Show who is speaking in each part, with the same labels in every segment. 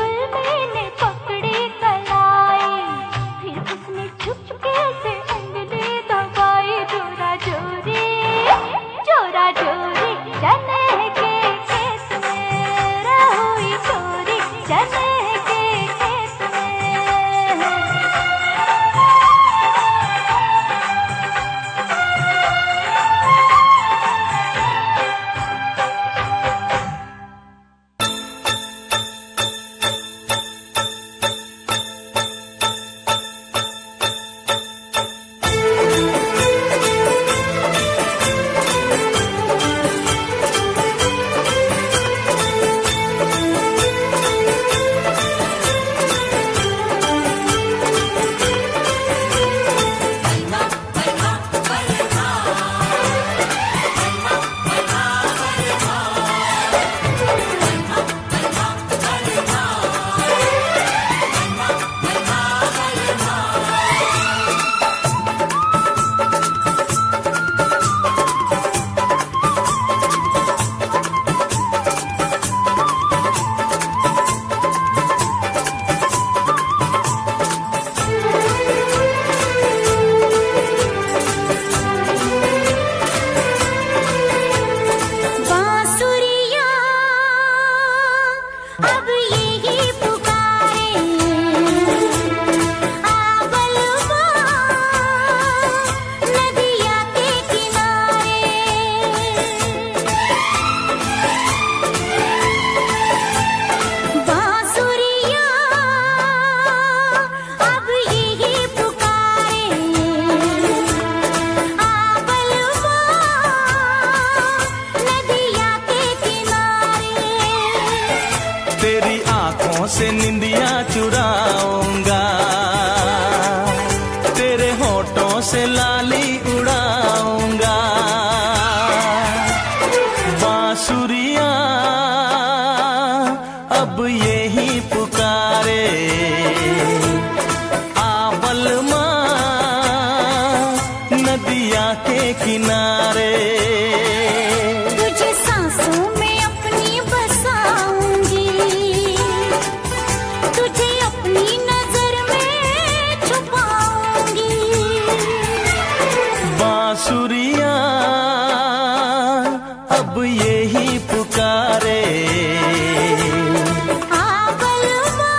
Speaker 1: जुल्मी ने पकड़ी कलाई, फिर उसने चुपके से उंगली दबाई। जोरा जोरी चने के खेत में रहुई चोरी, चने के खेत में।
Speaker 2: से निंदिया चुराऊंगा, तेरे होठों से लाली उड़ाऊंगा। बांसुरियां अब यही पुकारे, आ बलमा नदिया के किनारे।
Speaker 1: तुझे सांसों में अपनी बसाऊंगी, तुझे अपनी नजर में छुपाऊंगी।
Speaker 2: बांसुरियां अब यही पुकारे,
Speaker 1: आ बलमा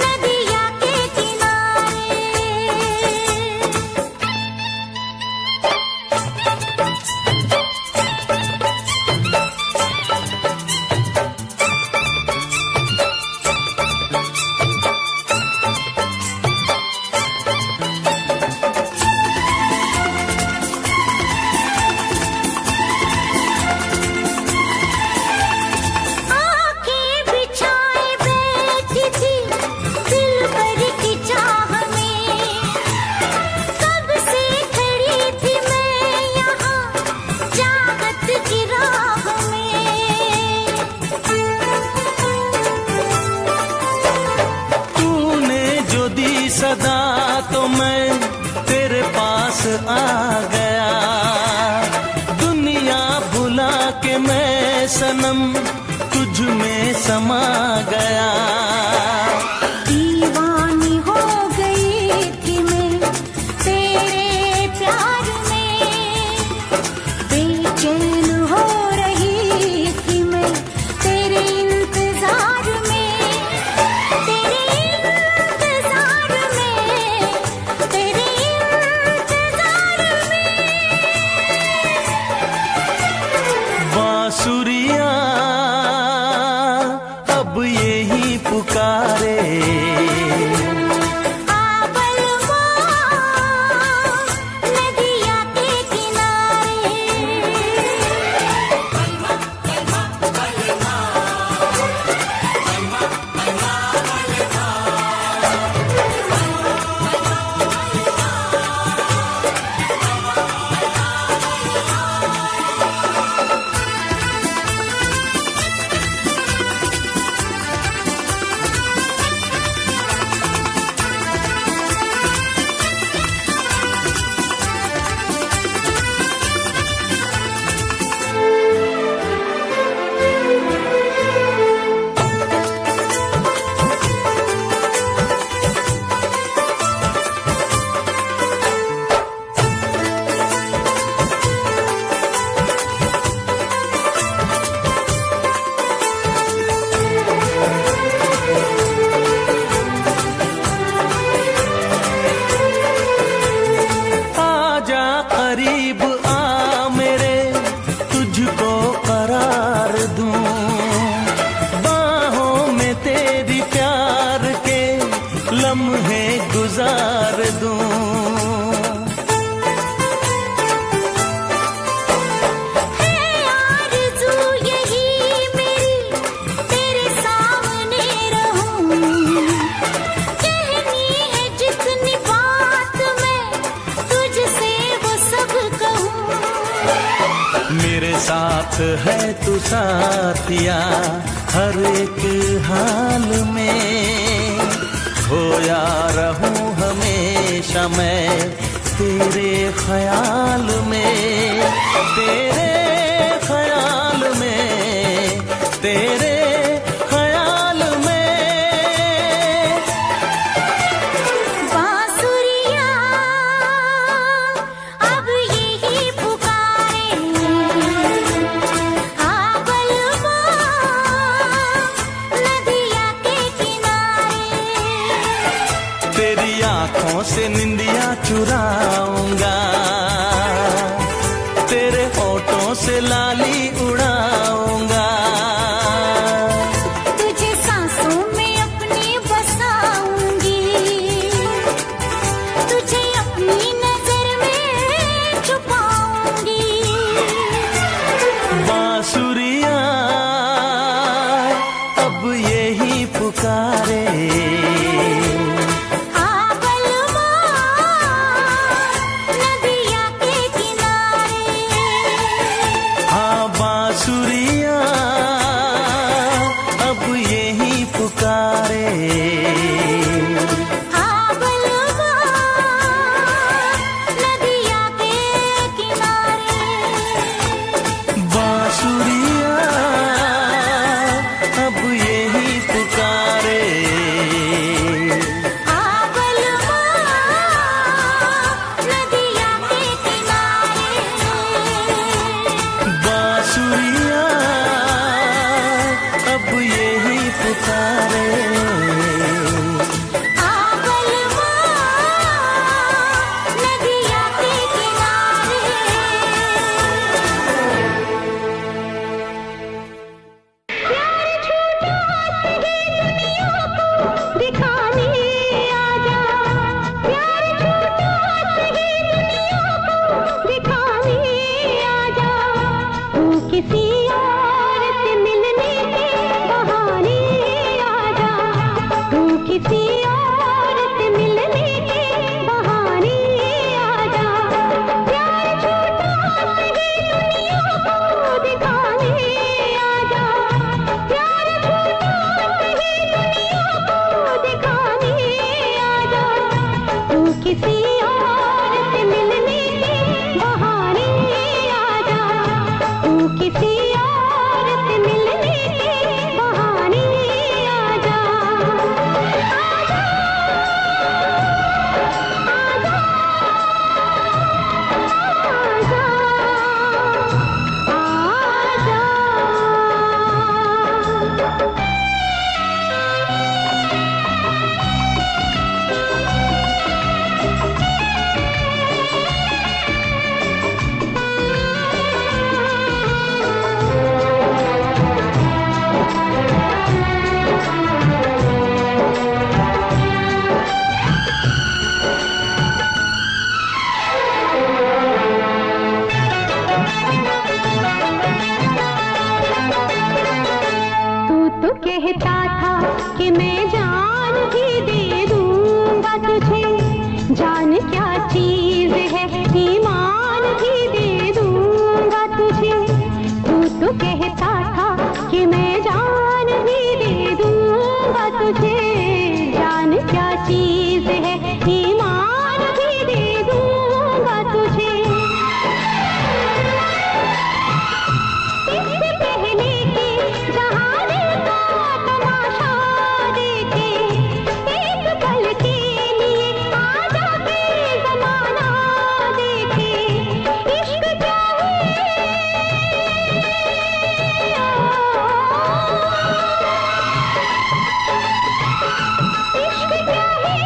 Speaker 1: नदिया के किनारे।
Speaker 2: सदा तो मैं तेरे पास आ गया, दुनिया भुला के मैं सनम तुझ में समा गया।
Speaker 1: दीवानी हो गई थी मैं तेरे प्यार में, बेचैन हो रही थी मैं तेरे इंतजार में।
Speaker 2: बांसुरियां अब यही पुकारे,
Speaker 1: आ बलमा नदिया के किनारे।
Speaker 2: तेरी प्यार के लम्हे गुजार दूं।
Speaker 1: है आरज़ू यही मेरी तेरे सामने रहूं, कहनी है जितनी बात मैं तुझसे वो सब कहूं।
Speaker 2: मेरे साथ है तू साथिया हर एक हाल में, खोया रहूं हमेशा मैं तेरे ख्याल में, तेरे ख्याल में, तेरे ख्याल में।
Speaker 1: बांसुरिया अब यही पुकारे, आबलवा नदिया के किनारे।
Speaker 2: तेरी आंखों से निंदिया चुराऊंगा, तेरे होठों से लाली उड़ाऊंगा।
Speaker 1: तुझे सांसों में अपनी बसाऊंगी, तुझे अपनी नजर में छुपाऊंगी।
Speaker 2: बांसुरिया अब यही पुकारे,
Speaker 1: आबलवा नदिया के किनारे।
Speaker 2: हाँ बांसुरिया अब यही पुकारे,
Speaker 1: आबलवा नदिया के किनारे।
Speaker 2: बांसुरिया अब यही पुकारे।
Speaker 1: आबलवा नदिया के किनारे।
Speaker 2: बांसुरिया अब यही पुकारे।
Speaker 1: आबलवा नदिया के किनारे। प्यार छूटा सही दुनिया को दिखाने आजा, प्यार छूटा सही दुनिया को दिखाने आजा। तू किसी और से मिलने के बहाने आजा, तू किसी और से मिलने के बहाने आजा। प्यार छूटा सही दुनिया को दिखाने आजा, प्यार छूटा सही दुनिया को दिखाने आजा। तू किसी और से मिलने के बहाने आजा, तू किसी और से मिलने के बहाने आजा। तू तो कहता था कि मैं जान भी दे दूंगा तुझे, जान क्या चीज है ईमान भी दे दूंगा तुझे। तू तो कहता था कि मैं जान भी दे दूंगा तुझे, जान क्या चीज है ईमान भी दे दूंगा तुझे। इससे पहले कि जहाने का तमाशा देखे, एक पल के लिए आजा के ज़माना देखे। इश्क क्या है, इश्क क्या है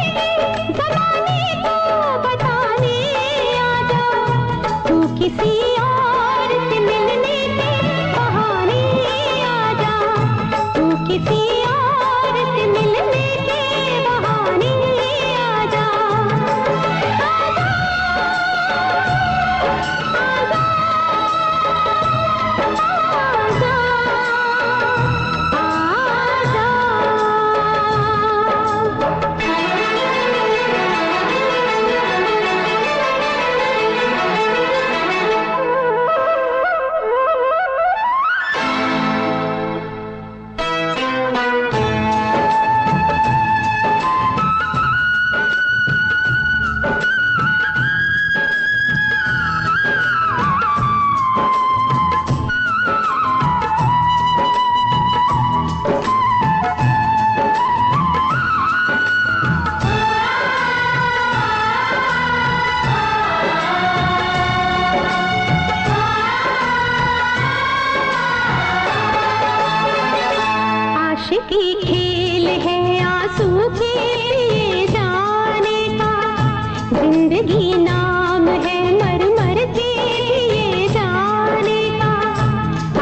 Speaker 1: जिंदगी नाम है मर मर के जिए जाने का,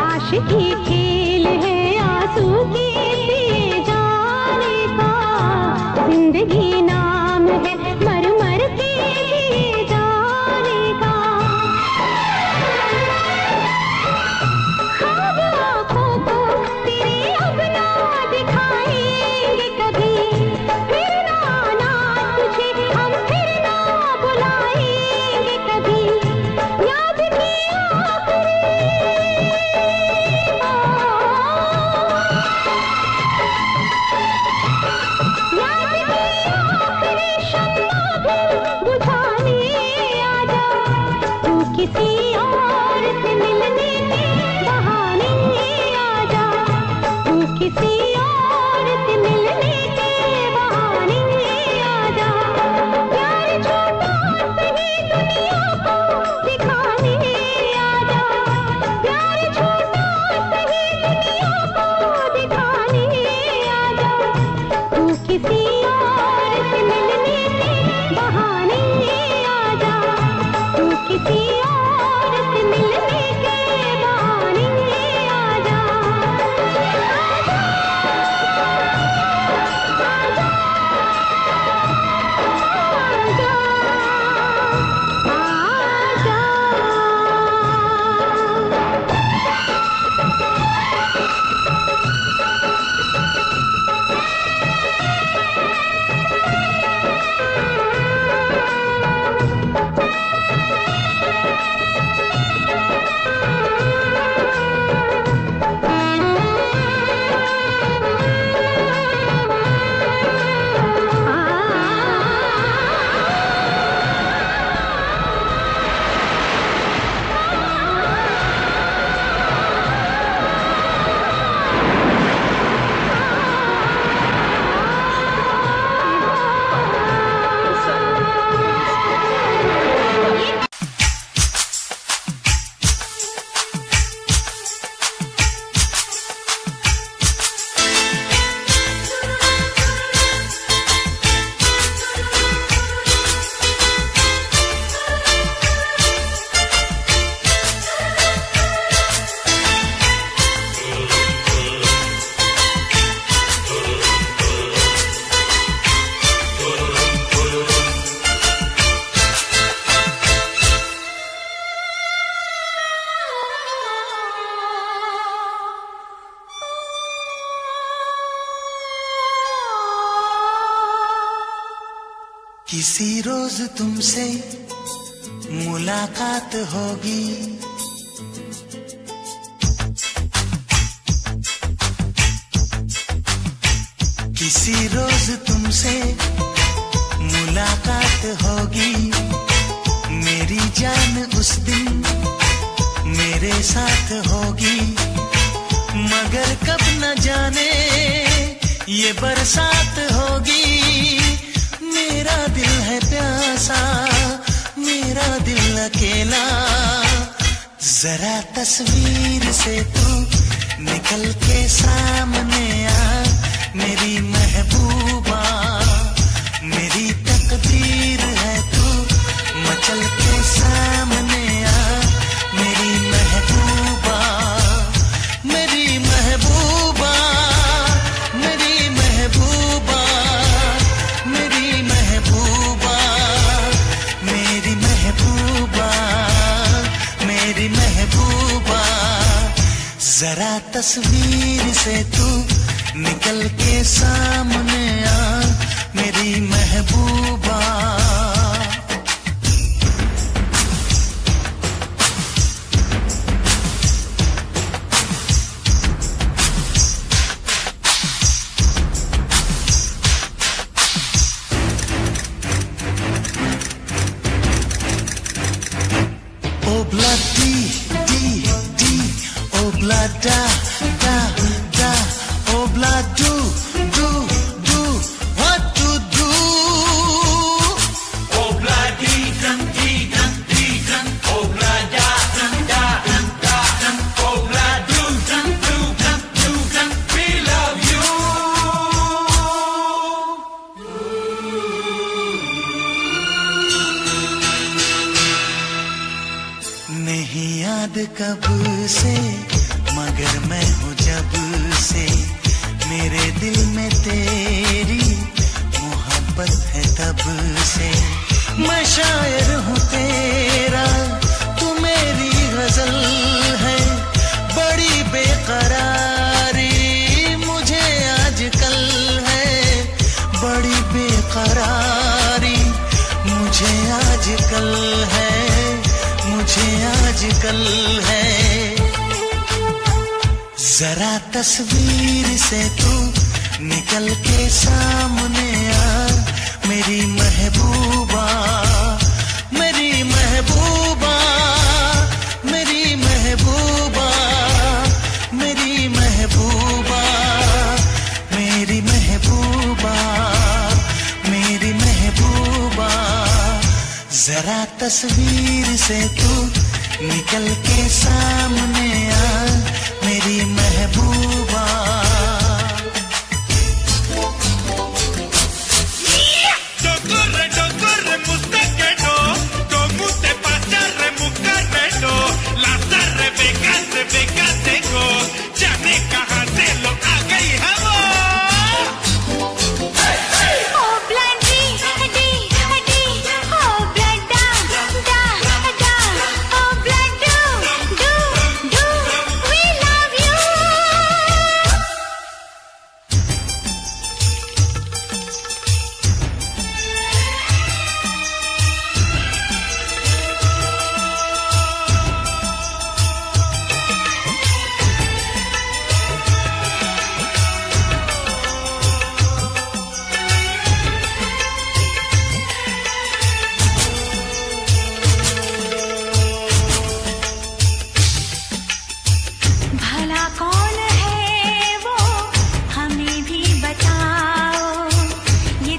Speaker 1: आशिकी खेल है आंसू के पिए जाने का। जिंदगी नाम है मर मर के जिए जाने का। ख्वाब आँखों को तेरे अब ना दिखाएंगे कभी, फिर ना आना तुझे हम फिर ना बुलाएंगे कभी। याद किया आखिरी शम्मा भी बुझाने आजा, तू किसी और से मिलने के बहाने आजा, तू किसी और से मिलने के बहाने आजा। प्यार छोटा सही दुनिया को दिखाने आजा, प्यार छोटा सही दुनिया को दिखाने आजा, तू किसी और से मिलने के बहाने आजा, तू किसी और से मिलने के बहाने आजा।
Speaker 2: किसी रोज तुमसे मुलाकात होगी, किसी रोज तुमसे मुलाकात होगी। मेरी जान उस दिन मेरे साथ होगी, मगर कब न जाने ये बरसात होगी। मेरा दिल है प्यासा, मेरा दिल अकेला, जरा तस्वीर से तू निकल के सामने आ। मेरी महबूबा, मेरी तकदीर है तू, मचल के सामने आ। मेरी महबूबा, मेरी महबूबा, मेरी महबूबा, मेरी महबूबा, मेरी महबूबा, मेरी महबूबा। जरा तस्वीर से तू निकल के सामने आ, मेरी महबूबा। Obla di di di, obla da da da, obla do do do कब से मगर मैं हूँ जब से, मेरे दिल में तेरी मोहब्बत है तब से। मैं शायर हूँ तेरा, तू मेरी गजल है, बड़ी बेकरारी मुझे आजकल है, बड़ी बेकरारी मुझे आजकल है, मुझे आजकल है। जरा तस्वीर से तू निकल के सामने आ, मेरी महबूबा, मेरी महबूबा, मेरी महबूबा, मेरी महबूबा, मेरी महबूबा, मेरी महबूबा। जरा तस्वीर से तू निकल के सामने आ, मेरी महबूबा।
Speaker 3: जाने कहाँ से लो आ गई है वो।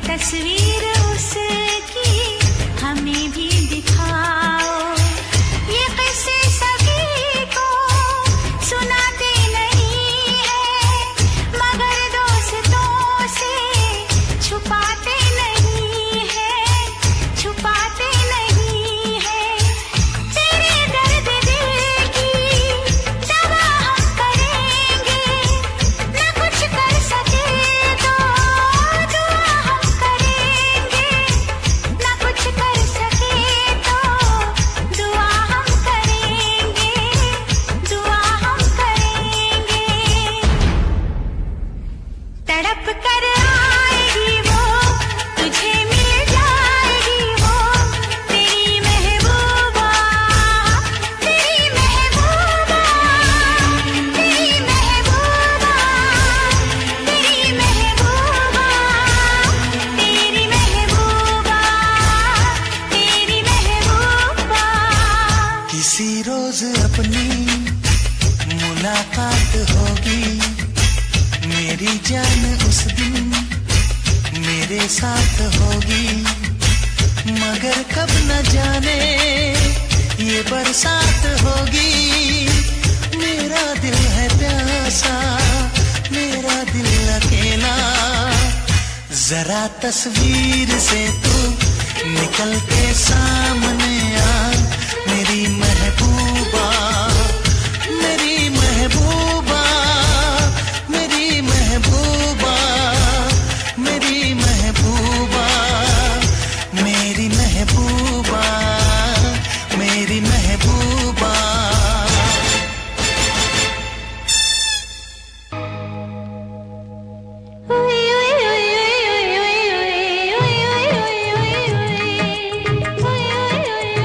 Speaker 1: तस्वीर उसकी हमें भी दिखाओ, ये किस्से सभी को सुनाते नहीं है, मगर दोस्तों से छुपाते नहीं है, छुपाते नहीं है। तेरे दर्द दिल की दवा हम करेंगे, न कुछ कर सके तो तड़प कर आएगी वो, तुझे मिल जाएगी वो, तेरी महबूबा, तेरी महबूबा, तेरी महबूबा, तेरी महबूबा, तेरी महबूबा, तेरी महबूबा।
Speaker 2: किसी रोज अपनी मुलाकात होगी, मेरी जान उस दिन मेरे साथ होगी, मगर कब न जाने ये बरसात होगी। मेरा दिल है प्यासा, मेरा दिल अकेला, जरा तस्वीर से तू निकल के सामने आ, मेरी महबूबा, मेरी महबूबा, मेरी महबूबा, मेरी महबूबा, मेरी महबूबा, मेरी महबूबा।
Speaker 1: ओए ओए ओए ओए ओए ओए ओए ओए ओए ओए ओए ओए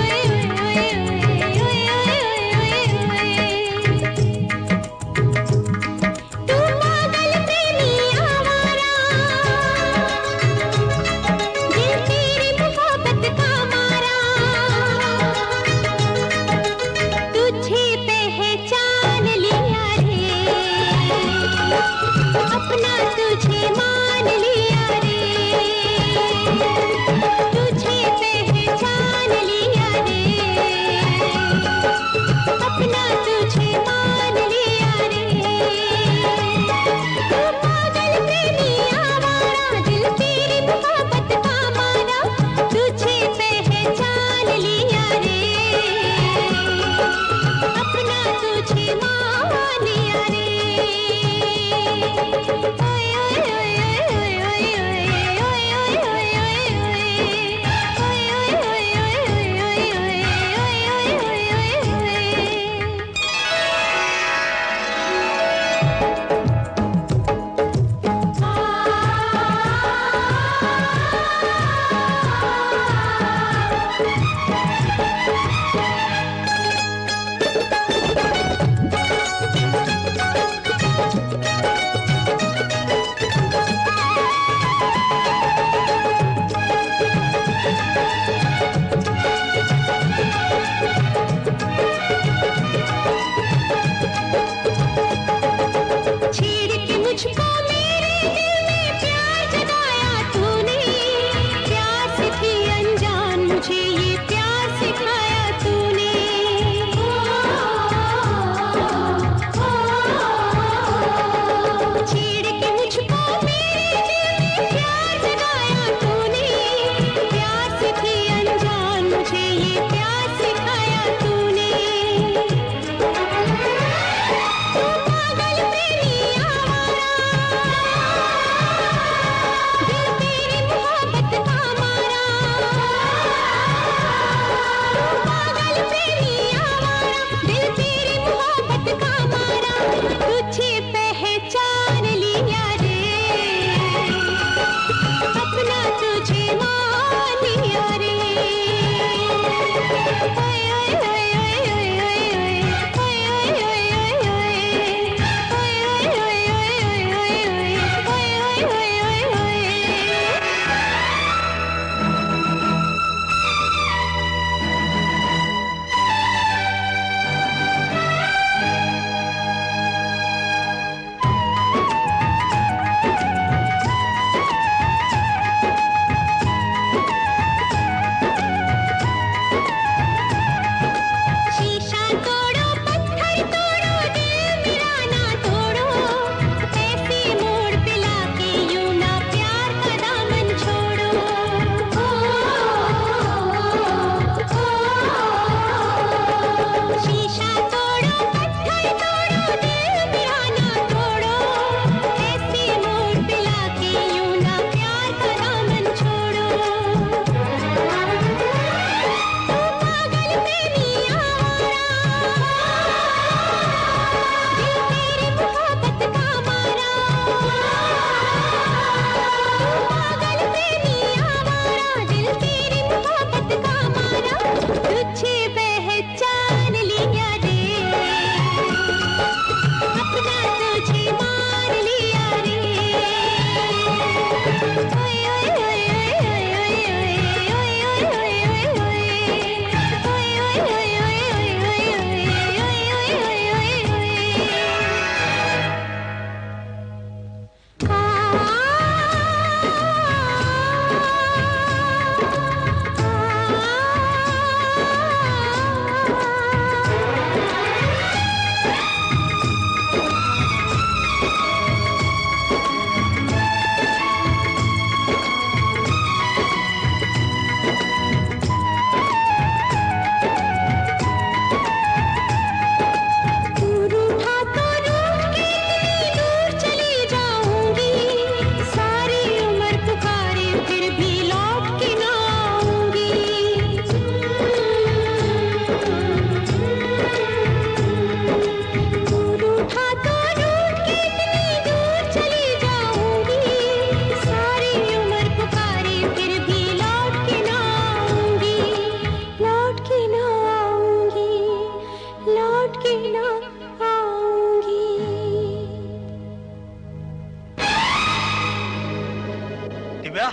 Speaker 3: दिव्या,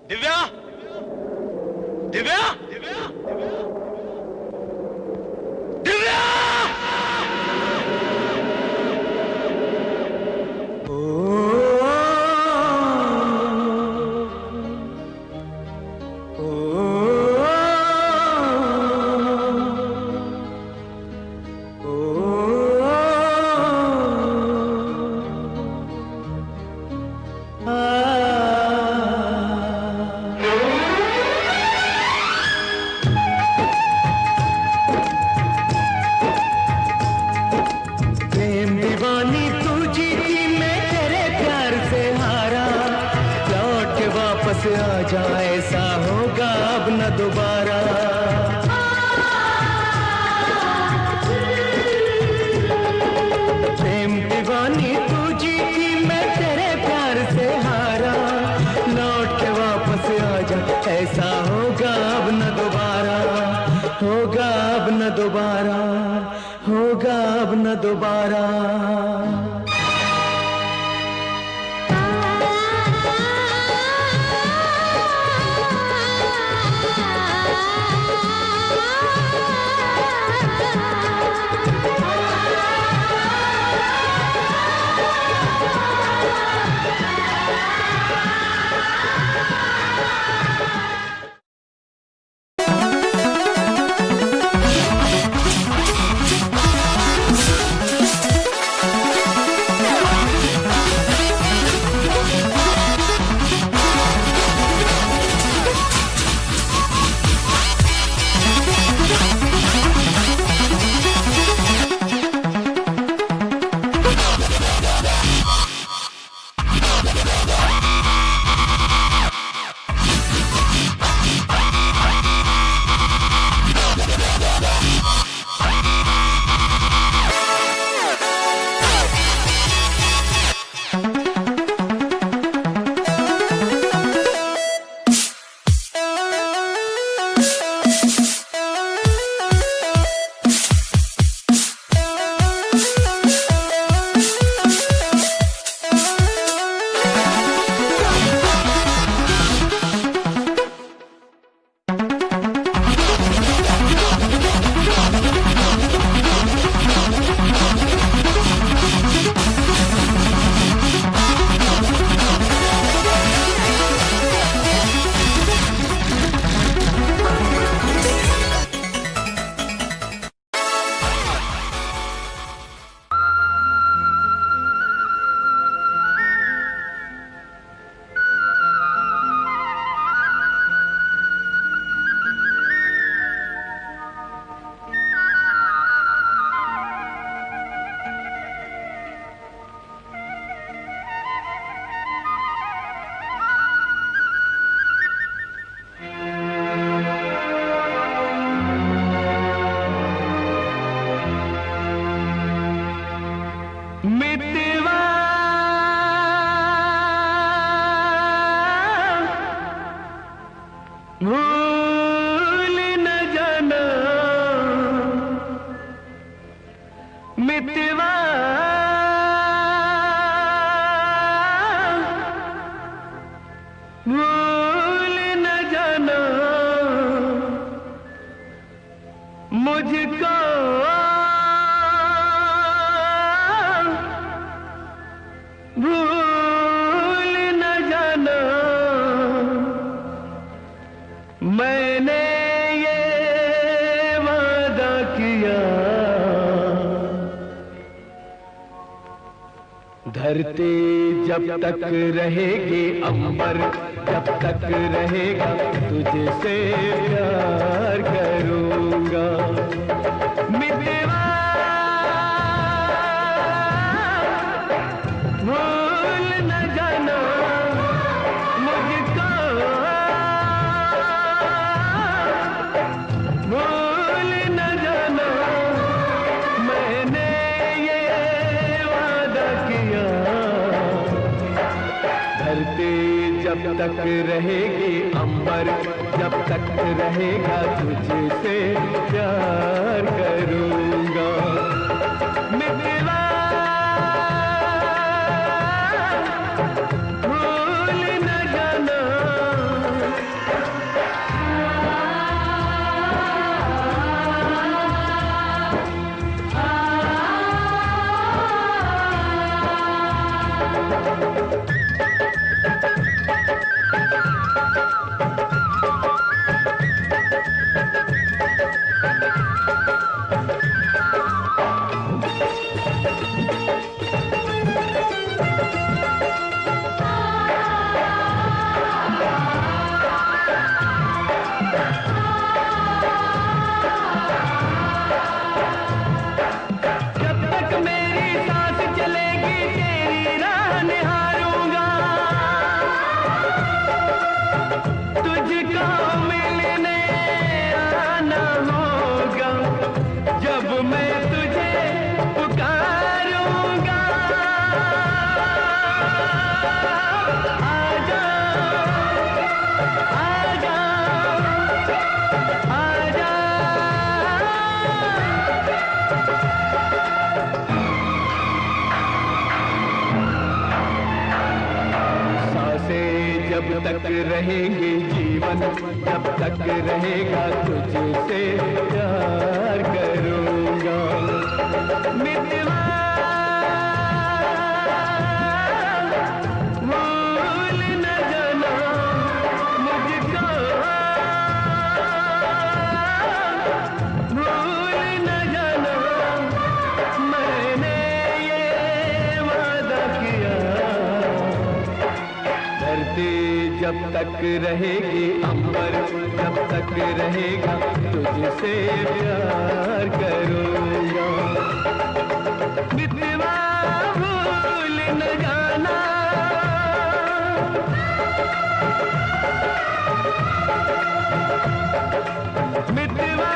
Speaker 3: दिव्या, दिव्या, दिव्या,
Speaker 2: आजा ऐसा होगा अब न दोबारा। प्रेम दीवानी तू जीती मैं तेरे प्यार से हारा, लौट के वापस आजा ऐसा होगा अब न दोबारा, होगा अब न दोबारा, होगा अब न दोबारा। भूल न जाना मितवा, भूल न जाना मुझको, भूल न जाना मैंने ये वादा किया। धरती जब तक रहेगी, अंबर जब तक रहेगा, तुझसे प्यार करूंगा मितवा। भूल न जाना मुझको, भूल न जाना मैंने ये वादा किया। धरती जब तक रहेगी, अंबर जब तक रहेगा, तुझसे प्यार करूंगा मितवा। भूल जब तक रहेंगे जीवन, जब तक रहेगा तुझसे प्यार करूँगा। मितवा भूल न जाना मुझको, भूल न जाना मैंने ये वादा किया। धरती जब तक रहेगी, अंबर जब तक रहेगा तुझसे प्यार करूँगा। मितवा भूल न जाना, मितवा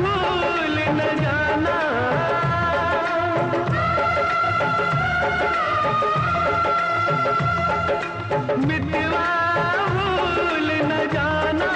Speaker 2: भूल न जाना। मितवा भूल न जाना।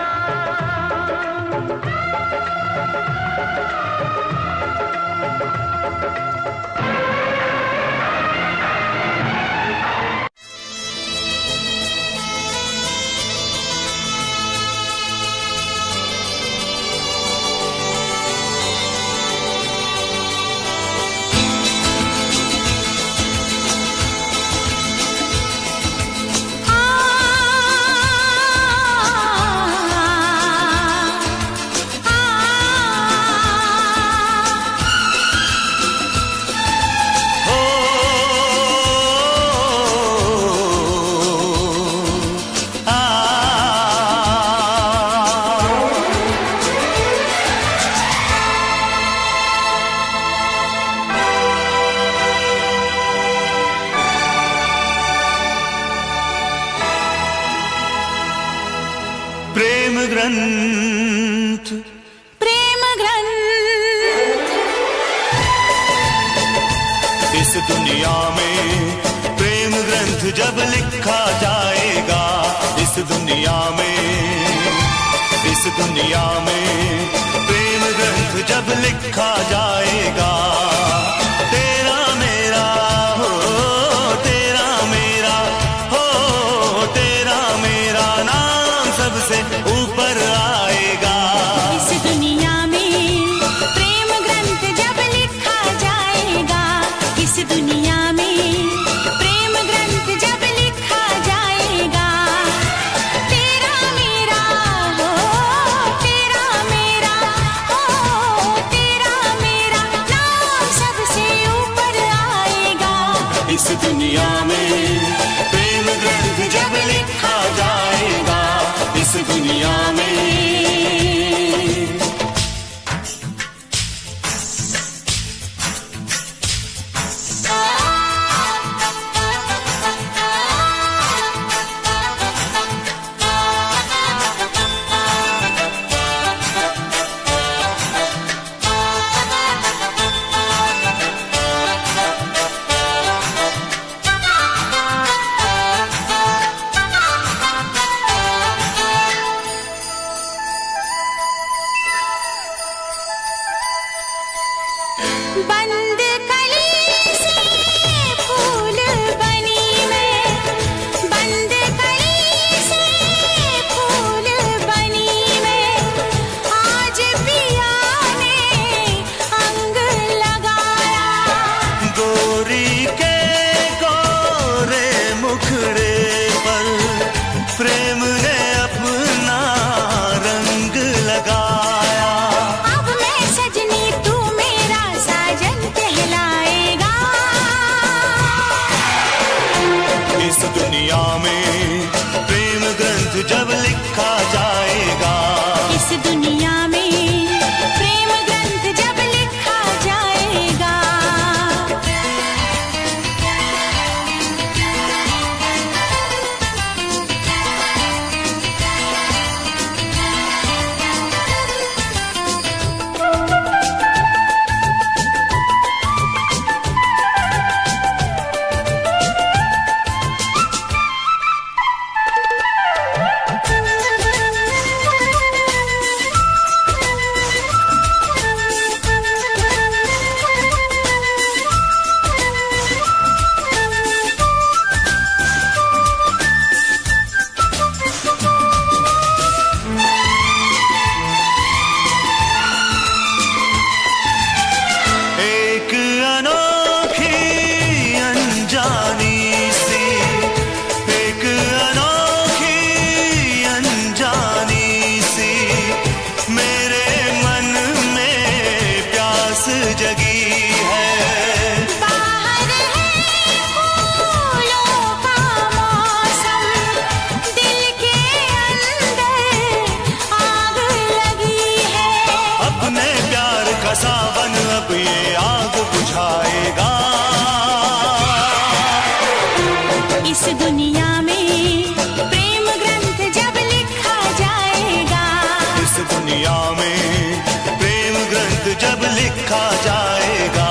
Speaker 3: प्रेम ग्रंथ,
Speaker 4: प्रेम ग्रंथ।
Speaker 3: इस दुनिया में प्रेम ग्रंथ जब लिखा जाएगा, इस दुनिया में, इस दुनिया में प्रेम ग्रंथ जब लिखा जाएगा। तेरा मेरा हो, तेरा मेरा हो, तेरा मेरा नाम सबसे ऊपर आएगा।
Speaker 4: इस दुनिया में प्रेम ग्रंथ जब लिखा जाएगा, इस दुनिया में प्रेम ग्रंथ जब लिखा जाएगा। तेरा मेरा हो, तेरा मेरा हो, तेरा मेरा नाम
Speaker 3: लिखा जाएगा।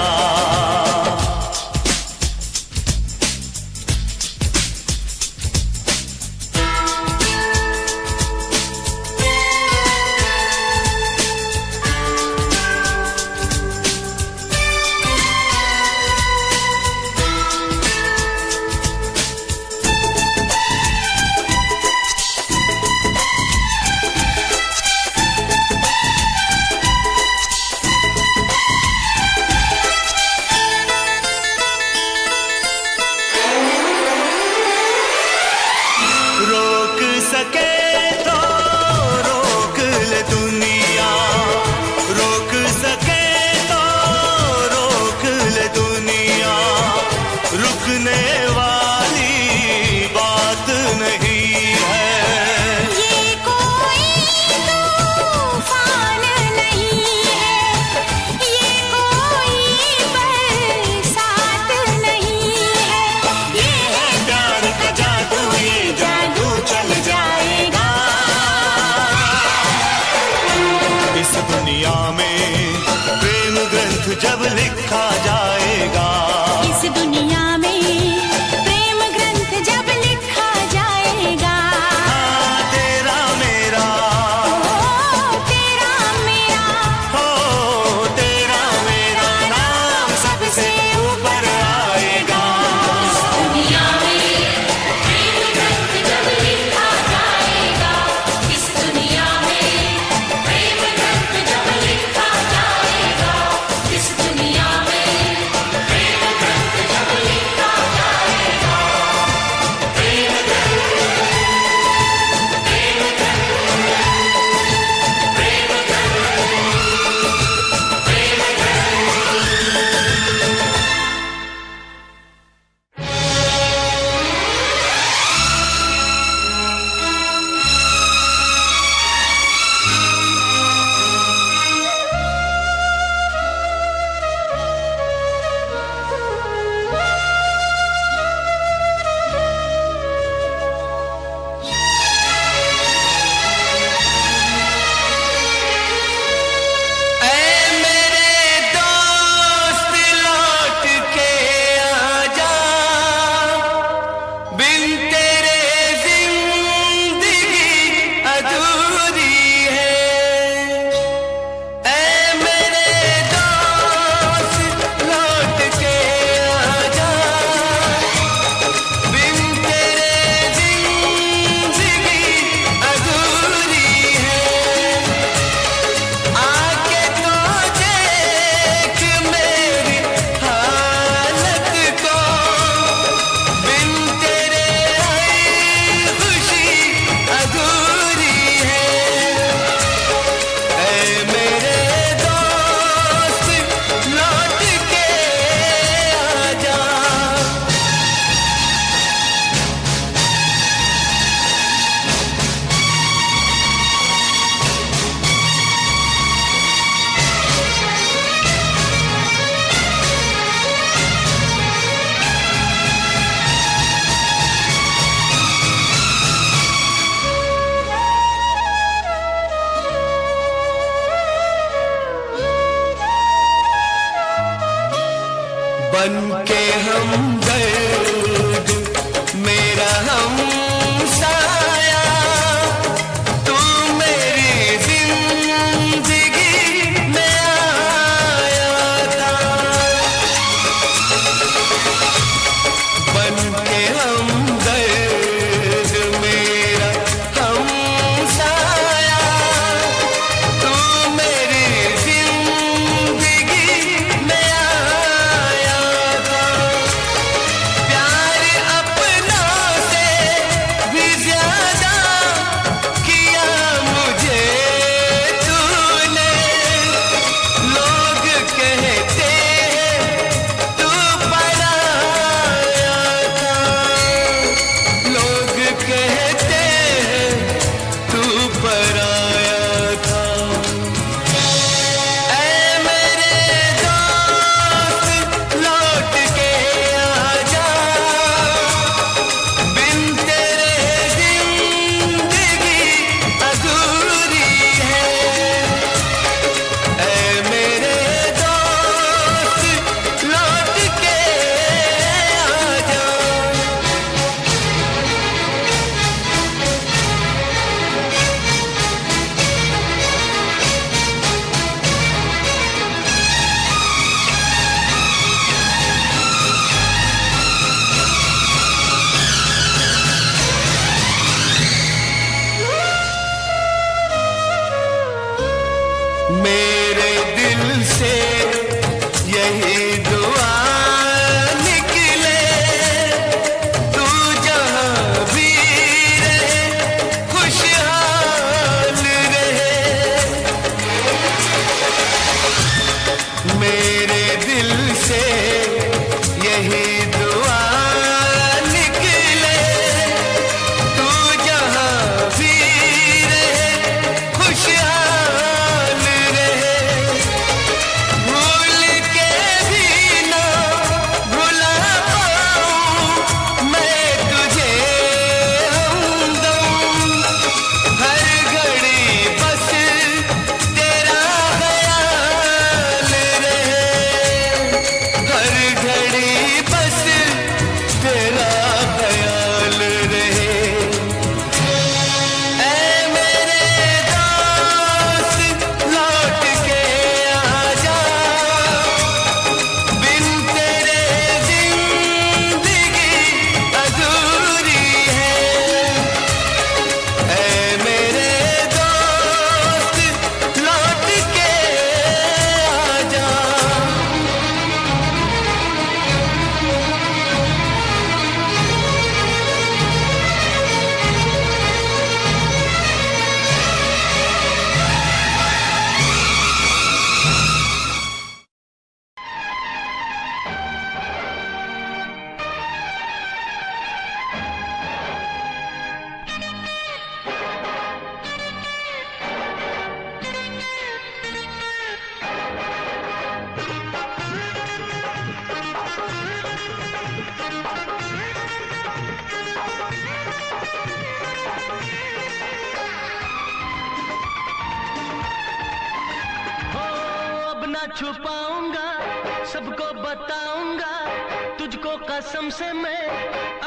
Speaker 3: रोक सके तो रोक ले दुनिया, रोक सके तो रोक ले दुनिया, रुकने वाली बात नहीं है।
Speaker 4: ये कोई तूफान नहीं है, ये कोई बरसात नहीं है, ये है
Speaker 3: प्यार का जादू, ये जादू चल जाएगा। इस दुनिया में प्रेम ग्रंथ जब लिखा जाएगा।
Speaker 4: इस दुनिया में प्रेम ग्रंथ जब लिखा जाएगा।
Speaker 3: हाँ, तेरा मेरा
Speaker 4: तेरा मेरा
Speaker 3: हो, तेरा मेरा नाम सबसे ऊपर आएगा।
Speaker 4: दुनिया में प्रेम ग्रंथ जब लिखा जाएगा। इस दुनिया में प्रेम ग्रंथ जब लिखा जाएगा। इस दुनिया में प्रेम ग्रंथ जब लिखा जाएगा। प्रेम
Speaker 2: ऐ मेरे दोस्त लौट के आजा, बिन तेरे जिंदगी अधूरी है। ऐ मेरे दोस्त लौट के आजा, बिन तेरे जिंदगी अधूरी है। आके तो देख मेरी हालत को, बिन तेरे आई खुशी अधूरी है। ऐ मेरे दोस्त लौट के आजा। बन के हमदर्द मेरा हमसाया, तू मेरी जिंदगी में आया था। बन के हमदर्द मेरा हमसाया, तू मेरी जिंदगी में आया था। दिल से यही दुआ निकले, तू जहाँ भी रहे खुशहाल रहे। मेरे दिल से यही दुआ निकले, तू जहाँ भी रहे खुशहाल रहे। भूल के भी ना भुला पाऊं मैं तुझे हमदम, हर घड़ी बस तेरा ख्याल रहे, हर घड़ी बस तेरा ख्याल रहे। ऐ मेरे दोस्त लौट के आजा, बिन तेरे जिंदगी अधूरी है। ऐ मेरे दोस्त लौट के आजा।
Speaker 5: हो अब ना छुपाऊंगा, सबको बताऊंगा, तुझको कसम से मैं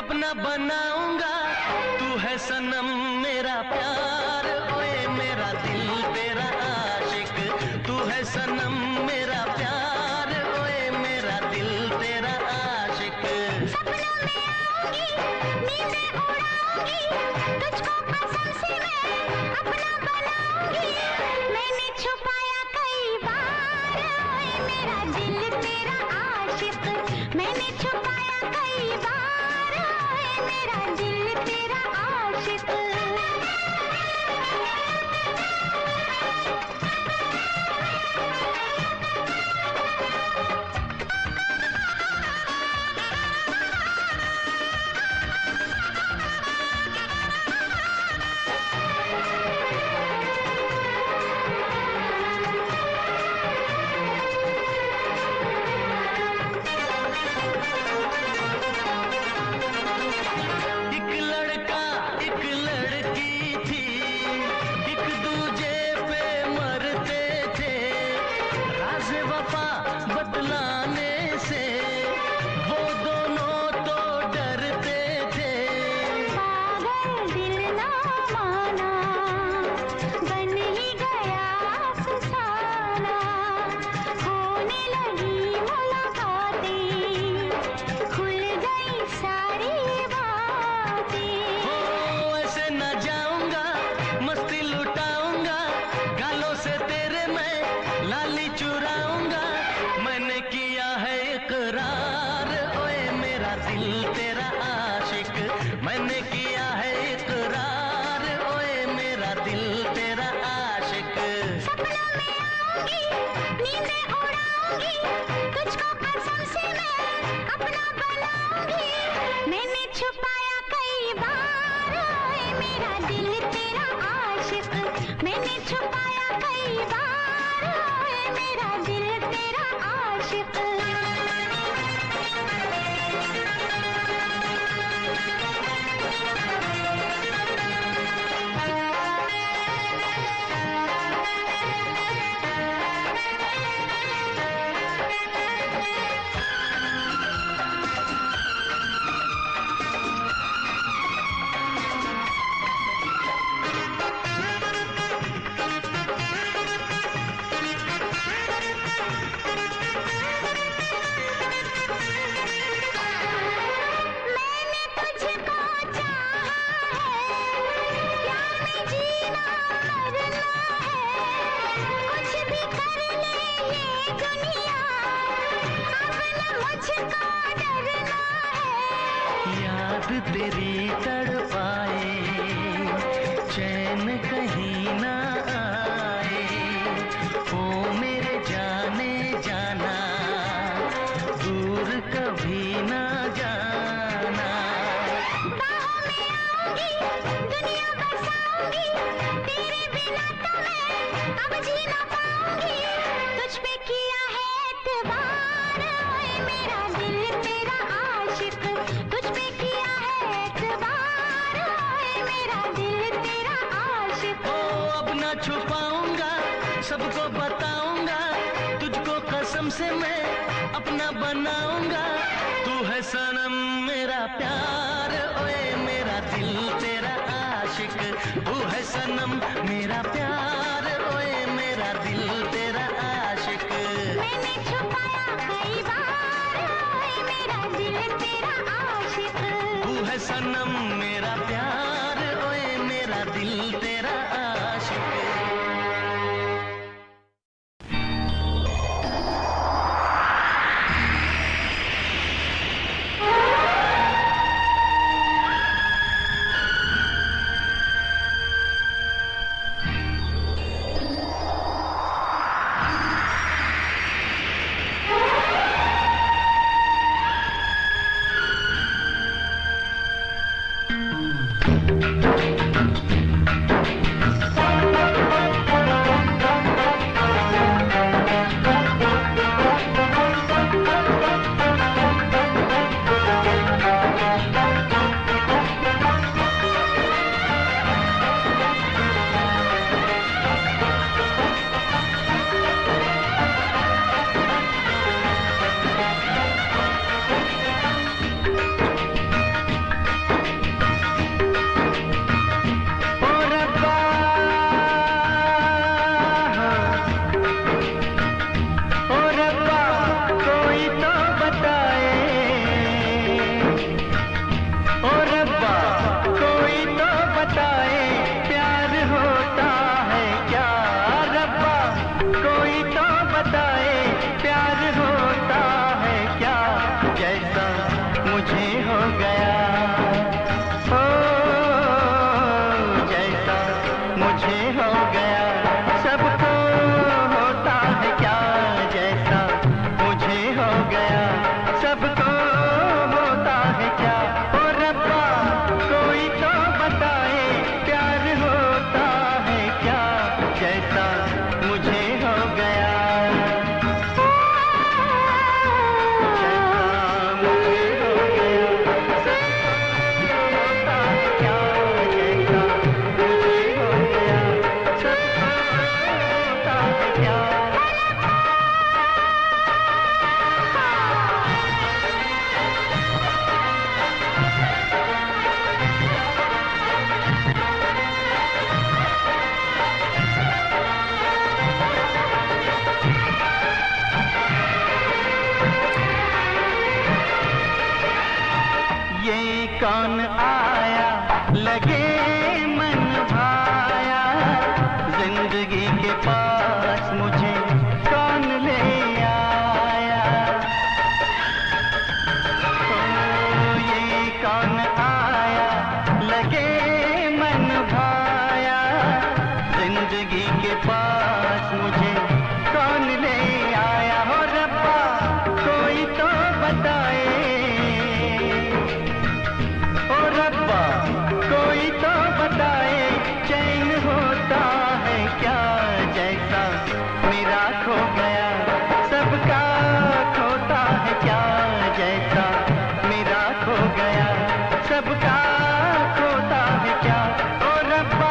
Speaker 5: अपना बनाऊंगा। तू है सनम मेरा प्यार, ओए मेरा दिल तेरा आशिक। तू है सनम मेरा प्यार, ओए मेरा दिल तेरा आशिक।
Speaker 1: सपनों में आऊंगी, नींदें उड़ाऊंगी, तुझको कसम से मैं अपना बनाऊंगी। मैंने छुपाया कई बार, ओए मेरा दिल तेरा आशिक। मैंने छुपाया कई बार, ओए मेरा दिल तेरा आशिक।
Speaker 5: एक लड़का एक लड़की थी, एक दूजे पे मरते थे। राज वफा बतलाने से वो दोनों तो डरते थे।
Speaker 1: पागल दिल ना माना, बन ही गया अफसाना। होने लगी मुलाकातें, खुल गई सारी बातें।
Speaker 5: हो ऐसे न जाऊंगा, मस्ती लुटाऊंगा, गालों से तेरे मैं लाली चुराऊंगा। मैंने किया है इकरार, ओए मेरा दिल तेरा आशिक। मैंने किया है इकरार, ओए मेरा दिल तेरा आशिक।
Speaker 1: सपनों में आऊंगी, नींदें उड़ाऊंगी, तुझको कसम से मैं अपना बनाऊंगी। मैंने छुपाया कई बार, ओए मेरा दिल तेरा आशिक। मैंने छुपाया कई बार, ओए मेरा दिल तेरा आशिक। जाऊंगी, दुनिया बसाऊंगी, तेरे बिना तो मैं अब जी ना पाऊंगी। तुझ पे किया है एतबार, ओए मेरा दिल तेरा आशिक। तुझ पे किया है एतबार, ओए मेरा दिल तेरा आशिक।
Speaker 5: ओ अब ना छुपाऊंगा, सबको बताऊंगा, तुझको कसम से मैं अपना बनाऊंगा। तू है सनम मेरा प्यार, ओए मेरा दिल तेरा आशिक। तू है सनम मेरा प्यार, ओए मेरा दिल तेरा आशिक।
Speaker 1: मैंने छुपाया कई बार, ओए मेरा दिल तेरा आशिक।
Speaker 5: तू है सनम मेरा प्यार, ओए मेरा दिल तेरा आशिक।
Speaker 2: कौन आया लगे मन भाया, जिंदगी के पास मुझे कौन ले आया। ओ ये कौन आया लगे मन भाया, जिंदगी के पास मुझे कौन ले आया। हो रब्बा कोई तो बताए, कोई तो बताए चैन होता है क्या, जैसा मेरा खो गया सबका खोता है क्या, जैसा मेरा खो गया सबका खोता है क्या। ओ रब्बा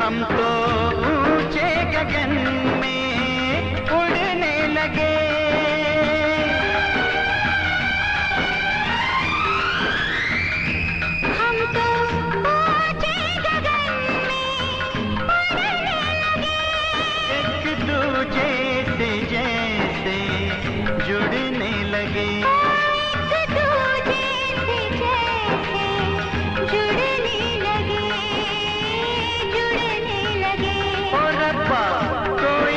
Speaker 2: हम तो ऊंचे गगन में उड़ने लगे।
Speaker 1: हम तो ऊंचे गगन में उड़ने लगे।
Speaker 2: एक दूजे से जैसे जुड़ने लगे।
Speaker 1: एक दूजे से जैसे जुड़ने लगे, जुड़ने लगे।
Speaker 2: ओ रब्बा कोई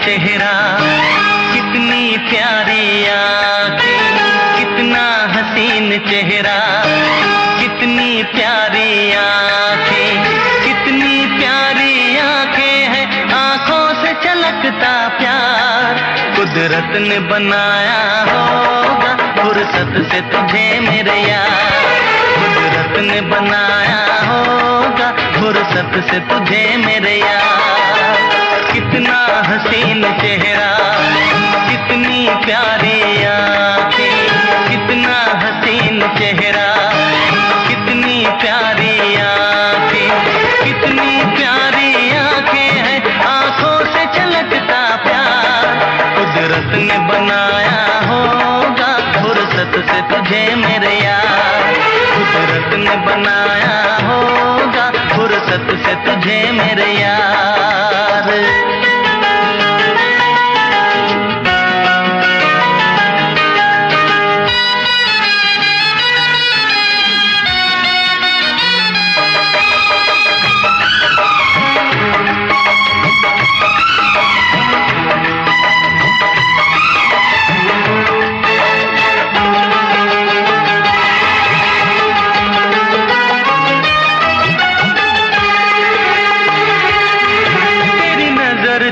Speaker 5: चेहरा, कितनी प्यारी आंखें, कितना हसीन चेहरा, कितनी प्यारी आंखें, कितनी प्यारी आंखें हैं, आंखों से छलकता प्यार। कुदरत ने बनाया होगा फुर्सत से तुझे मेरे यार, कुदरत ने बनाया होगा फुर्सत से तुझे मेरे यार। कितना हसीन चेहरा, कितनी प्यारी आंखें, कितना हसीन चेहरा, कितनी प्यारी आंखें, कितनी प्यारी आंखें हैं, आंखों से छलकता प्यार। कुदरत ने बनाया होगा फुर्सत से तुझे मेरे यार, कुदरत ने बनाया होगा फुर्सत से तुझे मेरे यार।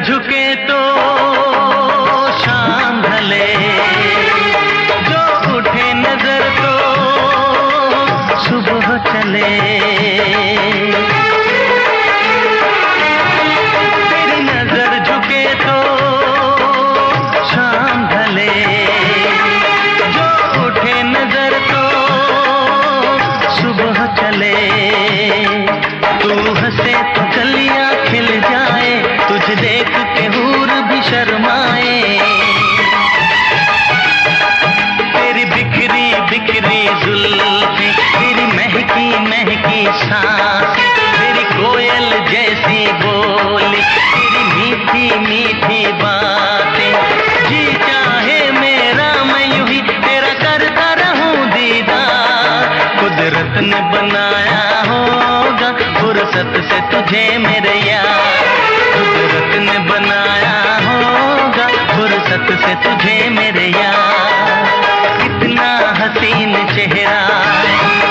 Speaker 5: झुके तो शाम ढले, जो उठे नजर तो सुबह चले। तेरी नजर झुके तो शाम ढले, जो उठे नजर तो सुबह चले। तू हंसे तो गलियां खिल जाए, तुझे देख के हूर भी शर्माए। तेरी बिखरी बिखरी जुल्फें, तेरी महकी महकी सांसें, तेरी कोयल जैसी बोली, तेरी मीठी मीठी बातें। जी चाहे मेरा मैं यूं ही तेरा करता रहूं दीदार। कुदरत ने बनाया होगा फुर्सत से तुझे मेरे यार, कुदरत ने बनाया होगा फुर्सत से तुझे मेरे यार। कितना हसीन चेहरा,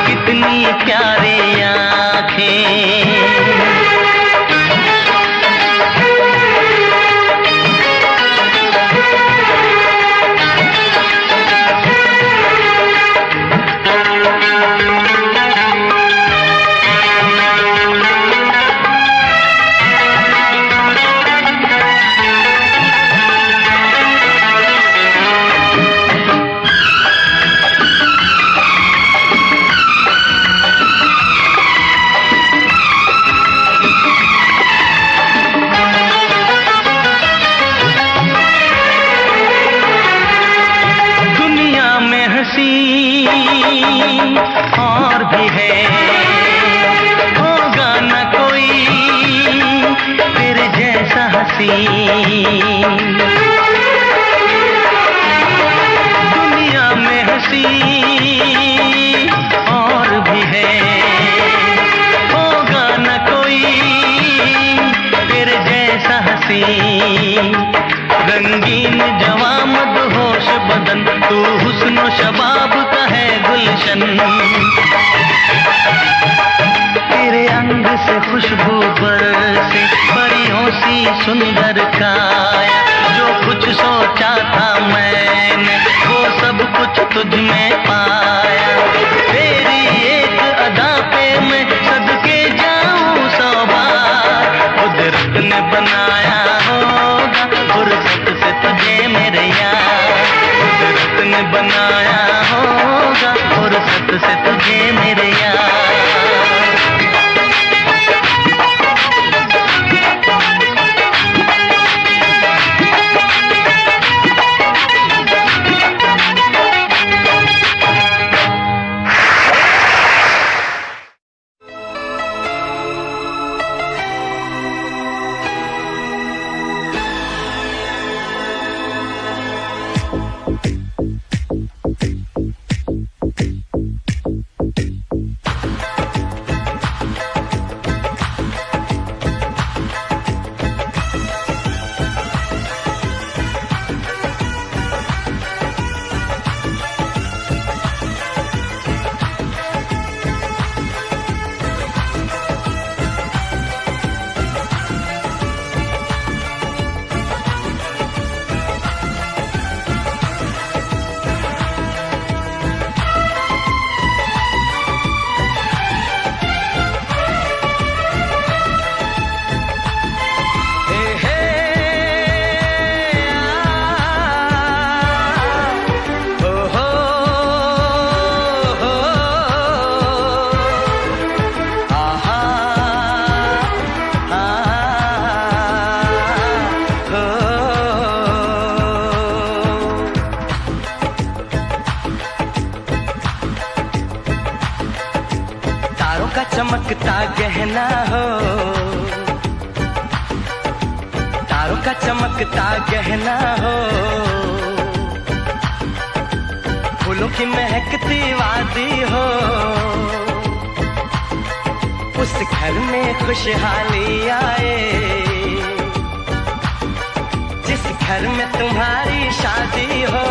Speaker 5: कितनी प्यारी आंखें। और भी है, होगा न कोई तेरे जैसा हसीन। दुनिया में हंसी और भी है, होगा न कोई तेरे जैसा हसीन। रंगीन जवां मदहोश बदन, तू हुस्न शबाब का है गुलशन। तेरे अंग से खुशबू बरसे, परियों सी सुंदर काया। जो कुछ सोचा था मैंने, वो सब कुछ तुझ में पाया। तेरी एक अदा पे मैं सदके जाऊं 100 बार। कुदरत ने बनाया होगा फुर्सत से तुझे मेरे यार, कुदरत ने बनाया होगा फुर्सत से तुझे मेरे यार। चमकता गहना हो, तारों का चमकता गहना हो, फूलों की महकती वादी हो, उस घर में खुशहाली आए, जिस घर में तुम्हारी शादी हो।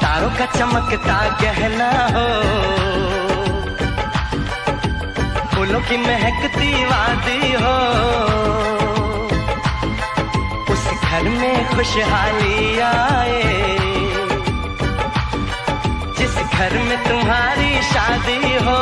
Speaker 5: तारों का चमकता गहना हो, फूलों की महकती वादी हो, उस घर में खुशहाली आए, जिस घर में तुम्हारी शादी हो।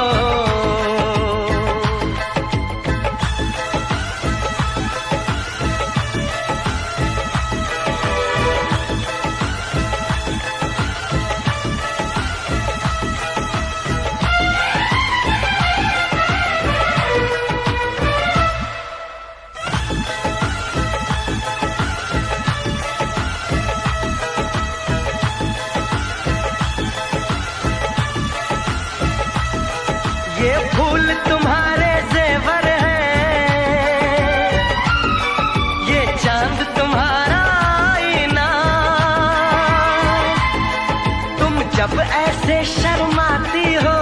Speaker 5: ये फूल तुम्हारे जेवर हैं, ये चांद तुम्हारा आईना, तुम जब ऐसे शर्माती हो,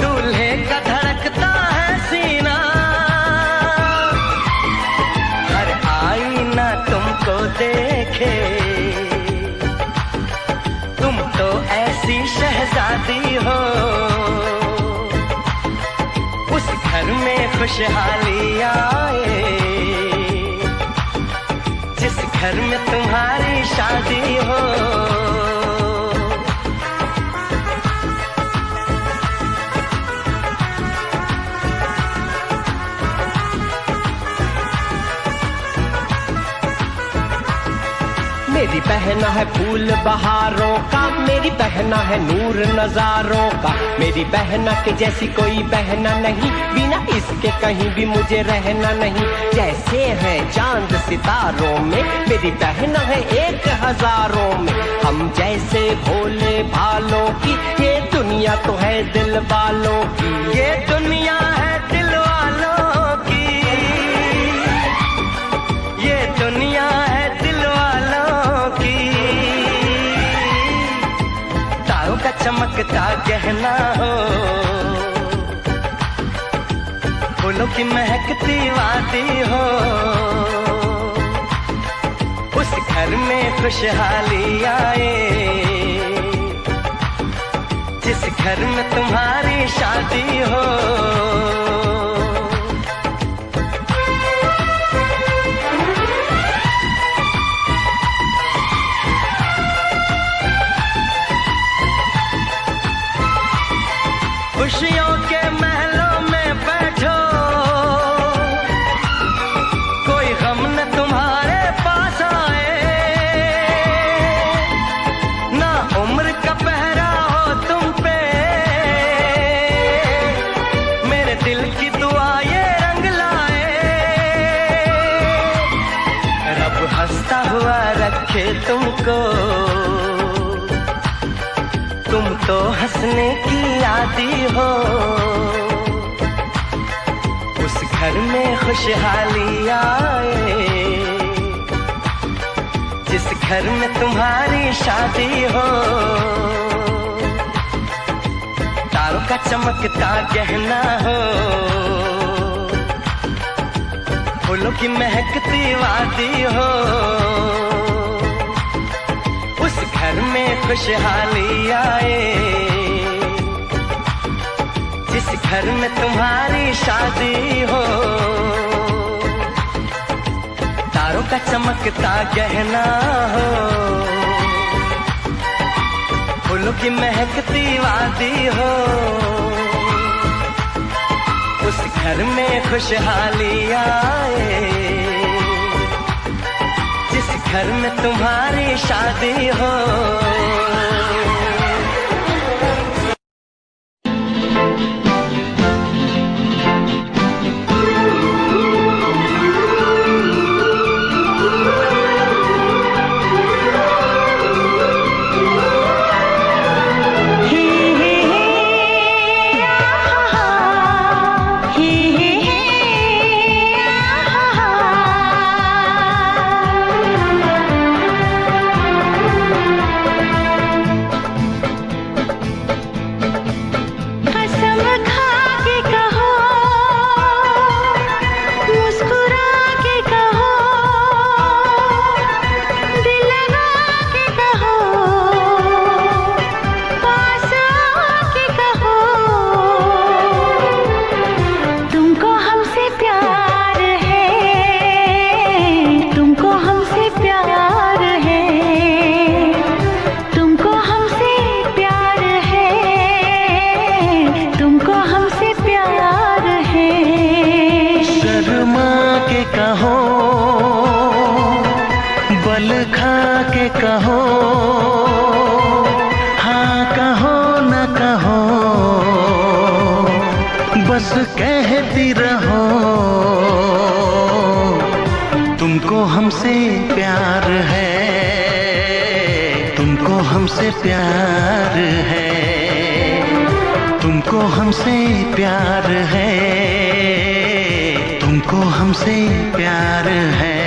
Speaker 5: दूल्हे का धड़कता है सीना, हर आईना तुमको देखे, तुम तो ऐसी शहजादी हो, उस घर में खुशहाली आए, जिस घर में तुम्हारी शादी हो।
Speaker 6: मेरी बहना है फूल बहारों का, मेरी बहना है नूर नजारों का, मेरी बहना के जैसी कोई बहना नहीं, बिना इसके कहीं भी मुझे रहना नहीं। जैसे है चांद सितारों में, मेरी बहना है 1000 में, हम जैसे भोले भालों की, ये दुनिया तो है दिल वालों की,
Speaker 5: ये दुनिया है दिल वालों की, ये दुनिया है दिल वालों की। तारों का चमकता गहना हो, फूलों की महकती वादी हो, उस घर में खुशहाली आए, जिस घर में तुम्हारी शादी हो। खुशियों के महलों में बैठो, कोई गम न तुम्हारे पास आए, ना उम्र का पहरा हो तुम पे, मेरे दिल की दुआ ये रंग लाए, रब हंसता हुआ रखे तुमको, तुम तो हंसने की आदी हो, उस घर में खुशहाली आए, जिस घर में तुम्हारी शादी हो। तारों का चमकता गहना हो, फूलों की महकती वादी हो, उस घर में खुशहाली आए, जिस घर में तुम्हारी शादी हो। तारों का चमकता गहना हो, फूलों की महकती वादी हो, उस घर में खुशहाली आए, जिस घर में तुम्हारी शादी हो। बस कहती रहो तुमको हमसे प्यार है, तुमको हमसे प्यार है, तुमको हमसे प्यार है, तुमको हमसे प्यार है।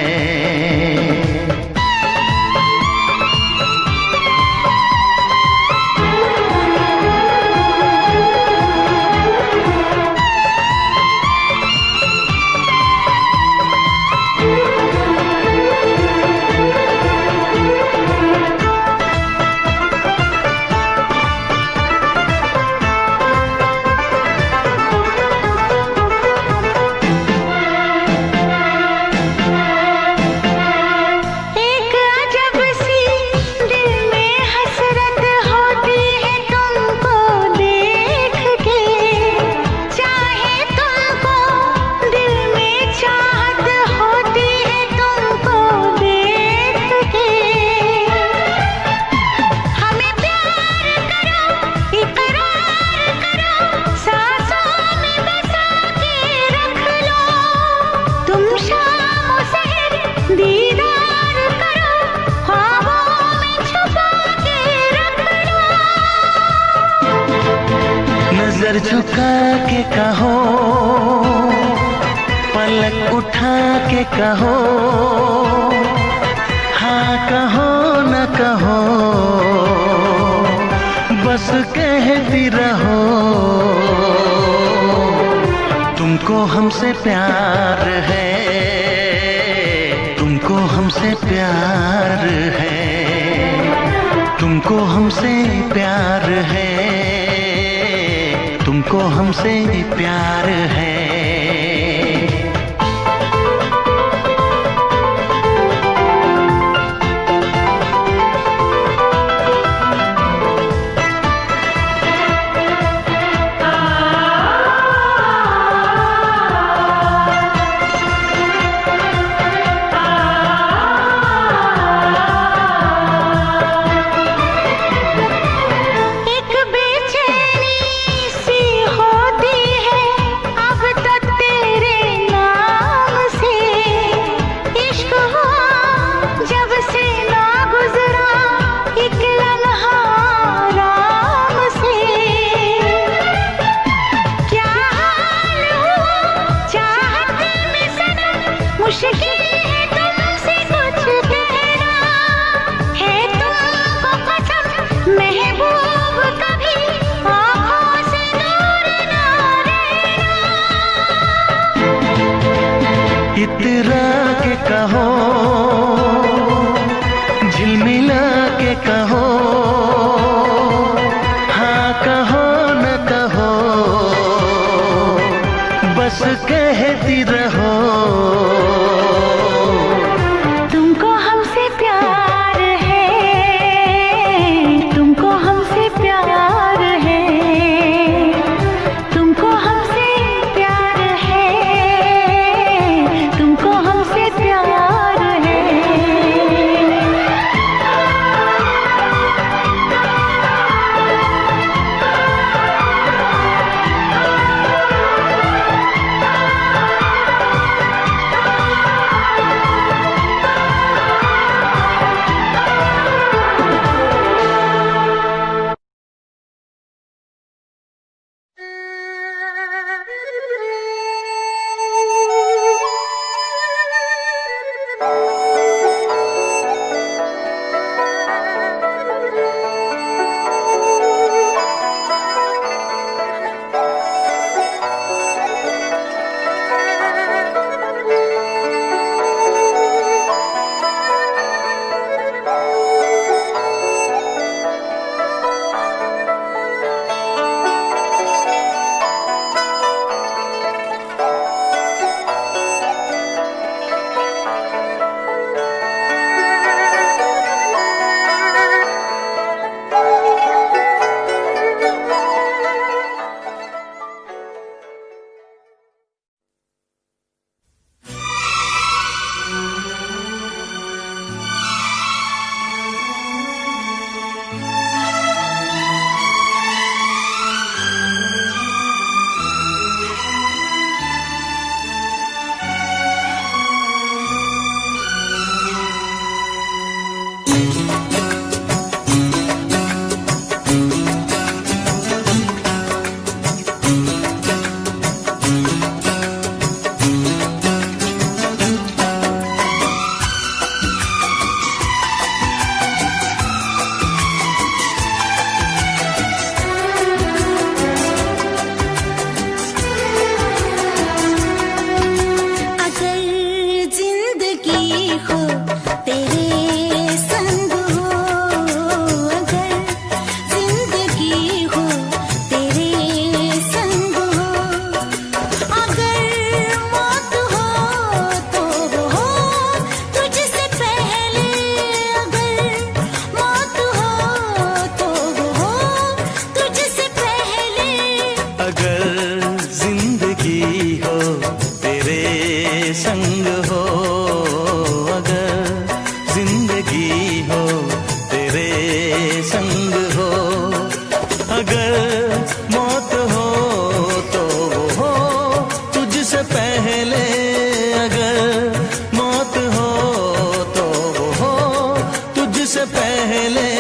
Speaker 5: नजर झुका के कहो, पलक उठा के कहो, हाँ कहो न कहो, बस कहती रहो तुमको हमसे प्यार है, तुमको हमसे प्यार है, तुमको हमसे प्यार है, तुमको हमसे प्यार है। इतरा के कहो, झिलमिला के कहो, हाँ कहो न कहो, बस कहती रहो
Speaker 1: तुमको हमसे प्यार है, तुमको हमसे प्यार है, तुमको हमसे प्यार है, तुमको हमसे प्यार है।
Speaker 2: अगर जिंदगी हो तेरे संग हो, अगर जिंदगी हो तेरे संग हो, अगर मौत हो तो वो हो तुझसे पहले, अगर मौत हो तो वो हो तुझसे पहले।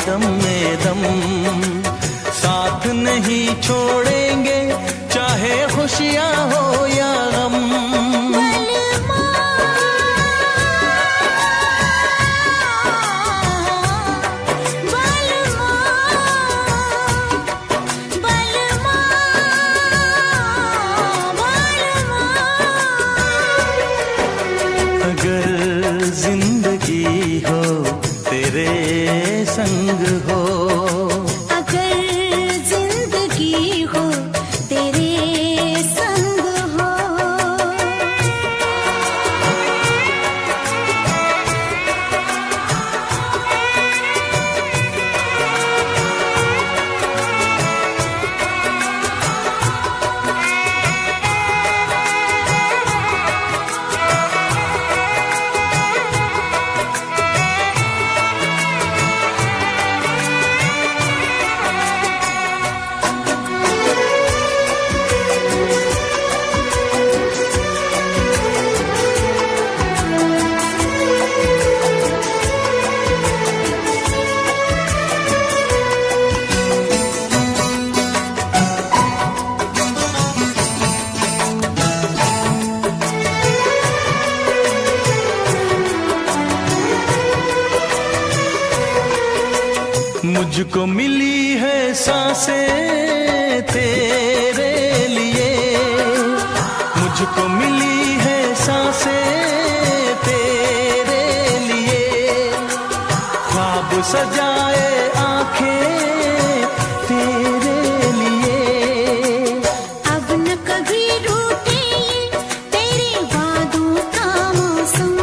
Speaker 2: दम में दम साथ नहीं छोड़ेंगे, चाहे खुशियां हो या गम। अगर जिंदगी हो तेरे संग हो,
Speaker 1: अगर जिंदगी हो तेरे संग हो।
Speaker 2: मुझको मिली है सांसें तेरे लिए, मुझको मिली है सांसें तेरे लिए, ख्वाब सजाए आंखें तेरे लिए।
Speaker 1: अब न कभी रूठे तेरे वादों का मौसम,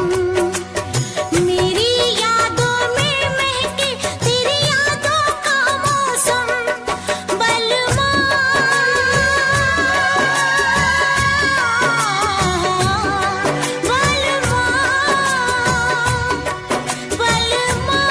Speaker 1: मेरी यादों में महके तेरी यादों का मौसम। बलमा बलमा बलमा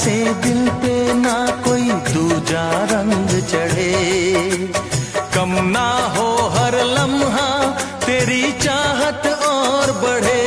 Speaker 2: से दिल पे ना कोई दूजा रंग चढ़े, कम ना हो हर लम्हा तेरी चाहत और बढ़े।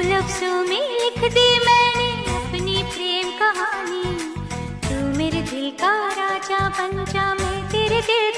Speaker 1: लफ्ज़ों में लिख दी मैंने अपनी प्रेम कहानी, तू मेरे दिल का राजा बन जा, मैं तेरे दिल